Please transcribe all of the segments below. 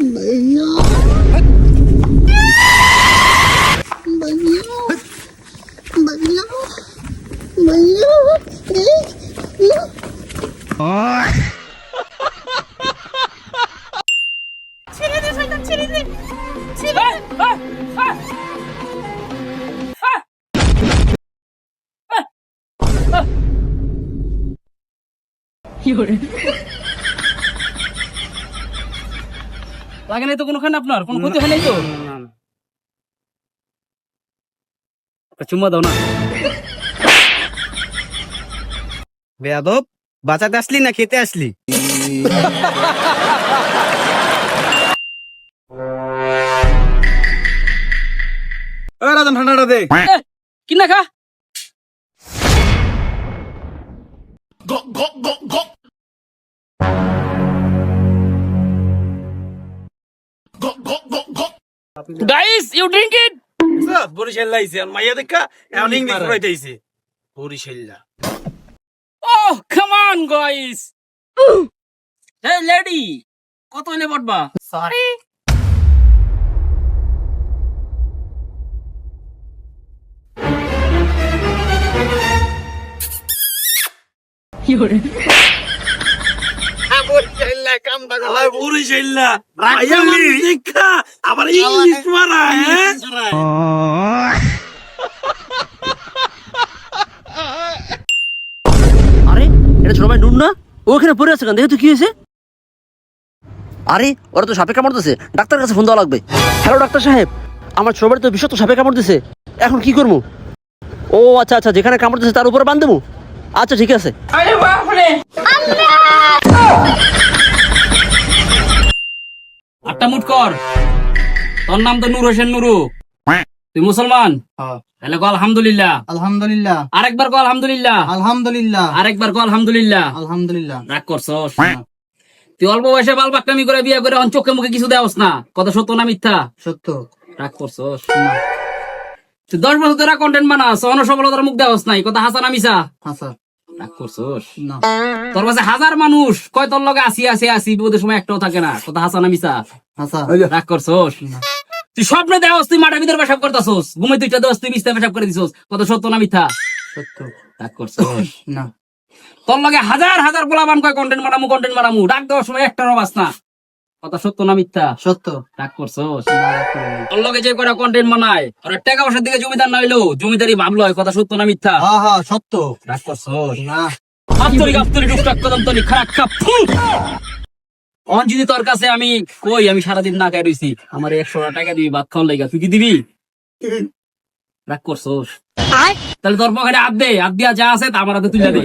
भैया भैया भैया भैया ছেড়ে দে শয়তান, ছেড়ে দে, ছেড়ে দে। লাগে নাই তো কোনোখানে, আপনার কোনো ক্ষতি হয় নাই তো? চুম্মা দাও না। বেয়াদব, বাঁচাতে আসলি না খেতে আসলি? রাজন ঠান্ডাটা দে। কি না খা। Guys, you drink it. Barisal লাইছে আর মাইয়া দেখা এমন ইংলিশ পড়াইতেছে। বরিশাল্লা। Oh, come on, guys. Hey, lady. কত হইলে পড়বা? Sorry. বরিশাল্লা কামটা গলায় বরিশাল্লা। মাইয়া মানুষ দেখা আবার ইংলিশ মারা, হ্যাঁ? আরে এটা ছোট ভাই নুন না? ওখানে পড়ে আছে কেন? দেখে তো কি হয়েছে? আরে ওরা তো সাপে কামড় দিছে, ডাক্তার কাছে ফোন দেওয়া লাগবে। হ্যালো ডাক্তার সাহেব, আমার ছোট ভাই তো বিষাক্ত সাপে কামড় দিছে, এখন কি করবো? ও আচ্ছা আচ্ছা, যেখানে কামড় দিছে তার উপরে বাঁধ দেবো। আচ্ছা ঠিক আছে। আরে বাপ রে। আটটা মুট কর। তোর নাম তো নূর হোসেন নুরু। তুই মুসলমান? তাহলে কল আলহামদুলিল্লাহ। আলহামদুলিল্লাহ। আরেকবার কল আলহামদুলিল্লাহ। আলহামদুলিল্লাহ। আরেকবার কল আলহামদুলিল্লাহ। আলহামদুলিল্লাহ। রাগ করছস? তুই অল্প বয়সে বাল বাক্কামি করে বিয়ে করে চোখে মুখে কিছু দেওস না, কথা সত্য না মিথ্যা? সত্য। রাগ করছস? তুই 10 বছর ধরে কন্টেন্ট বানাস, অনসফলতার মুখ দেওস নাই, কথা হাসা না মিছা? হাসা। রাগ করছস? না। তোর কাছে হাজার মানুষ কয় তোর লগে আসি বিপদের সময় একটাও থাকে না, কথা হাসা না মিছা? হাসা। রাগ করছস? তুই স্বপ্নে দেওস তুই মাঠের ভিতরে পেশাব করতাছস, ঘুমে দুইটা দেওস তুই বিছানায় পেশাব করে দিছস, কথা সত্য না মিথ্যা? সত্য। রাগ করছস? না। তোর লগে হাজার হাজার পোলাপান কয় কন্টেন্ট বানামু, ডাক দেওয়ার সময় একটারও বাস না, কথা সত্য না মিথ্যা? সত্য। রাগ করছস? তোর লগে যে কয়টা কন্টেন্ট বানায় ওরা টাকা পয়সার দিকে জমিদার না হইলো জমিদারি ভাবলো, কথা সত্য না মিথ্যা? হ্যাঁ হ্যাঁ সত্য। রাগ করছস? না। আফতরি টুকটাক কদম তলি খারাপ খাপ। অন যদি তোর কাছে আমি কই আমি সারাদিন না খাই রইছি, আমার 100 টাকা দিবি ভাত খাওয়ার লাগা, তুই কি দিবি? রাগ করছস? তাহলে তোর পকেটে হাত দিয়া যা আছে তা আমার হাতে তুলে দে।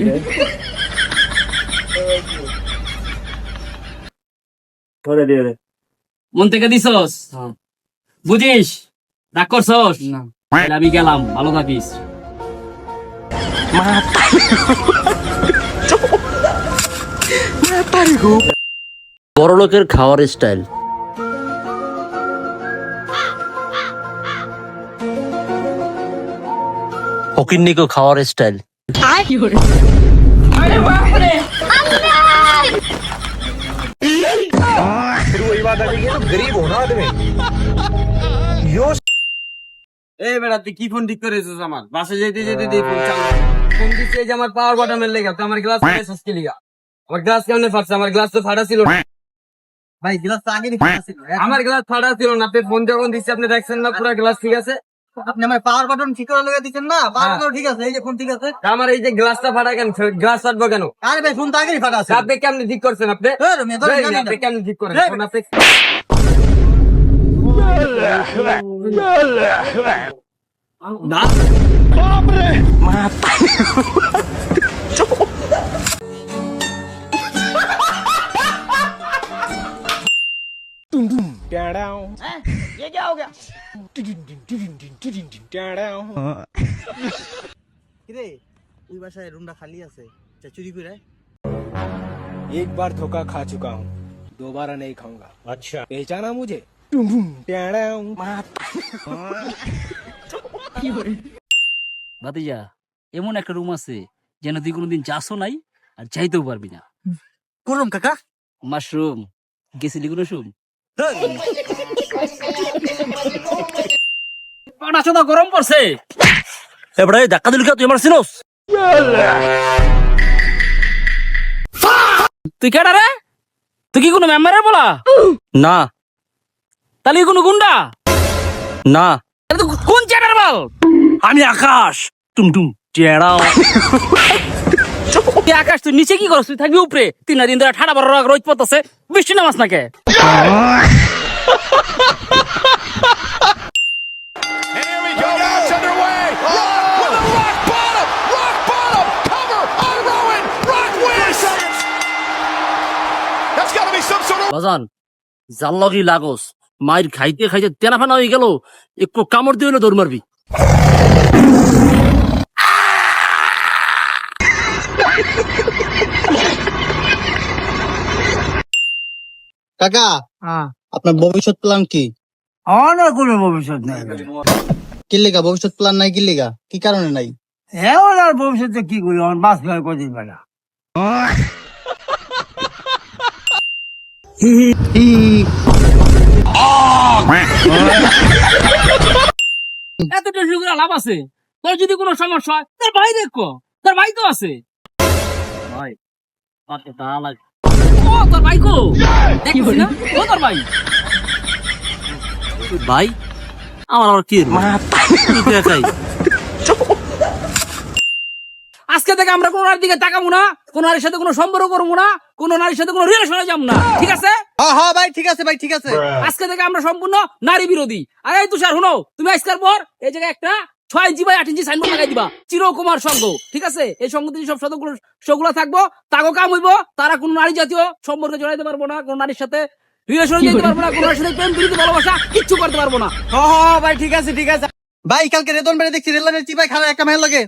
মন থেকে দিছস? বুঝিস? রাগ করছস? না। তাহলে আমি গেলাম, ভালো থাকিস। বড় লোকের খাওয়ার স্টাইল। ফকিন্নিকো খাওয়ার স্টাইল। আরে বাপ রে। এই বেটা তুই কি ফোন ঠিক করেছিস? আমার বাসে যেতে যেতে দিয়ে ফোন চালু ফোন দিচ্ছে যে আমার পাওয়ার বাটনের লেগে তো আমার গ্লাস ফাটাইছিস কি লিগা? আমার গ্লাস কেমনে ফাটছে? আমার গ্লাস তো ফাটা ছিল না। ভাই গ্লাস তো আগেই ফাটা ছিল। আমার গ্লাস ফাটা ছিল না, আপনি ফোন যখন দিচ্ছে আপনি দেখছেন না পুরো গ্লাস ঠিক আছে? আপনি আমার পাওয়ার বাটন ঠিক করে লাগা দিচ্ছেন না? পাওয়ার বাটন ঠিক আছে, এই যে ফোন ঠিক আছে। আমার এই যে গ্লাসটা ফাটা কেন? গ্লাস ফাটবো কেন? আরে ভাই ফোন তো আগেই ফাটা আছে। আপনি কেমনে ঠিক করছেন? আপনি আপনি কেমনে ঠিক করেন ফোন? আপনি না ये क्या हो गया? কিরে ওই বাসায় রুমটা খালি আছে, চুরি করে। एक बार धोखा खा चुका हूँ, दोबारा नहीं खाऊंगा। अच्छा पहचाना मुझे? ভাতিজা, এমন একটা রুম আছে যেন তুই কোনোদিন যাসও নাই আর যাইতেও পারবি না। কোন রুম কাকা? মাশরুম, গেছিলি কোনো রুম? পাটা চোদা গরম পড়ছে। এবারে ধাক্কা দিল তুই আমার চিনোস? তুই কেডা রে? তুই কি কোনো মেম্বারের বলা? না তাহলে কি কোনো গুন্ডা? না তাহলে তুই কোন চ্যাটার বল? আমি আকাশ টুমটুম টেড়াও। তুই আকাশ, তুই নিচে কি করছ? তুই থাকবি উপরে। 3 দিন ধরে ঠাডা বড় রোদ পড়তেছে, বৃষ্টি নামাস না কে? And here we go. It's underway. Rock with a rock bottom. Rock bottom. Cover on Rowan. Rock wins. That's got to be some sort of. বাজান জাল লগি লাগোস, মায়ের খাইতে খাইতে তেনা ফানা হয়ে গেল, একটু কামড় দিয়ে হলে দৌড় মারবি। কাকা আপনার ভবিষ্যৎ প্ল্যান কি? আমার কোনো ভবিষ্যৎ নাই। কি লিগা ভবিষ্যৎ প্ল্যান নাই? কি লিগা, কি কারণে নাই? এখন আর ভবিষ্যতে কি করি, আমার বাস ভাই কদিন বেলা। এত টেনশন করে লাভ আছে? তোর যদি কোনো সমস্যা হয় তোর ভাই দেখো, তোর ভাই তো আছে। ভাই পাতে তা লাগে। ও তোর ভাই কো? দেখছিস না? ও তোর ভাই। ভাই আমার আবার কি খাই? আজকে থেকে আমরা কোনো নারীর দিকে তাকাবো না, কোনো নারীর সাথে কোনো সম্পর্ক করবো না, কোনো নারীর সাথে কোনো রিলেশনে যাবো না, ঠিক আছে? হ্যাঁ ভাই ঠিক আছে, ভাই ঠিক আছে। আজকে থেকে আমরা সম্পূর্ণ নারী বিরোধী। আর এই তুষার শুনো, তুমি আজকের পর এই জায়গায় একটা 6 ইঞ্চি বাই 8 ইঞ্চি সাইনবোর্ড লাগাই দিবা, চিরকুমার সংঘ, ঠিক আছে? এই সংঘতে সব সদস্যগুলো থাকবো, তাকে কাম হইবো, তারা কোনো নারী জাতীয় সম্পর্কে জড়াইতে পারবো না, কোনো নারীর সাথে রিলেশনে যেতে পারবো না, কোনো নারীর সাথে প্রেম প্রীতি ভালোবাসা কিচ্ছু করতে পারবো না। হ্যাঁ ভাই ঠিক আছে, ঠিক আছে। ভাই কালকে রেতন বেড়ে দেখছি রেললাইনের চিপাই খারাপ একটা মেয়ের লাগে।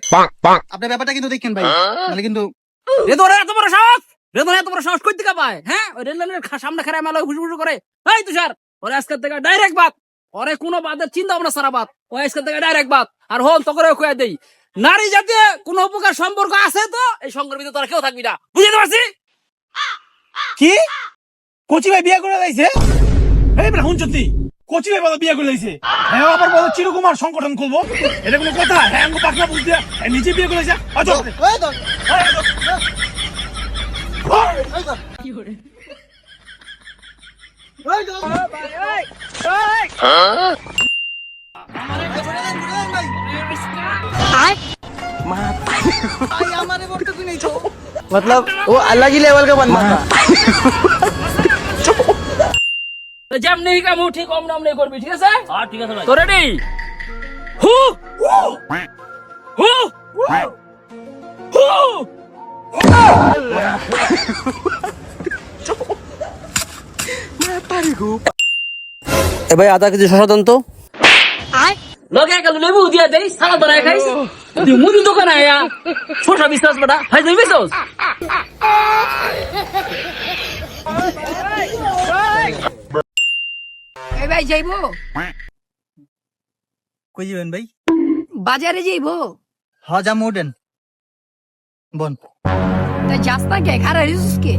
আপনার ব্যাপারটা কিন্তু দেখেন ভাই, নাহলে কিন্তু রেদনের এত বড় সাহস, রেদনের এত বড় সাহস কই থেকে পায়? হ্যাঁ, ওই রেললাইনের সামনে খারাপ মেলা ঘুষু করে। এই তুষার, ওরে আজকের থেকে ডাইরেক্ট বাদ, ওরে কোনো বাদের চিন্তা ভাবনা সারা বাদ, ওই আজকের থেকে ডাইরেক্ট বাদ। আর হল তো করে কয়ে দেই, নারী জাতীয় কোনো উপকার সম্পর্ক আছে তো এই সংঘের ভিতরে তোরা কেউ থাকবি না, বুঝতে পারছি? কি কচি ভাই বিয়ে করে লাইছে? এই বেটা হুনচতি, কচি ভাই বলে বিয়ে করে লাইছে, হ্যাঁ আবার বলে চিরকুমার সংগঠন খুলবো, এটা কোনো কথা? হ্যাঁ আমাকে পাকনা বুঝতে নিজে বিয়ে করে লাইছে। আচ্ছা ওই তো, ওই তো। ভাই আমারে বলতে তুই নেই তো, मतलब वो अलग ही लेवल का बंदा था। যেমনি কাম ঠিক অমন অমনি করবি, ঠিক আছে? হ্যাঁ ঠিক আছে ভাই। তো রেডি? হু হু হু। এ ভাই আধা কেজি শশা দেন তো। লগে গেল লেবু দিয়া দেই, সালাদ বানায় খাইস। তুই মুদি দোকানে আয়া ছোট বিশ্বাস বেটা, ভাই তুই বিশ্বাস? এই ভাই যাইবো? কই যাবেন ভাই? বাজারে যাইবো? হ্যাঁ যা মোডেন বোন। তা যাস না কে? খারা রিসুস কে?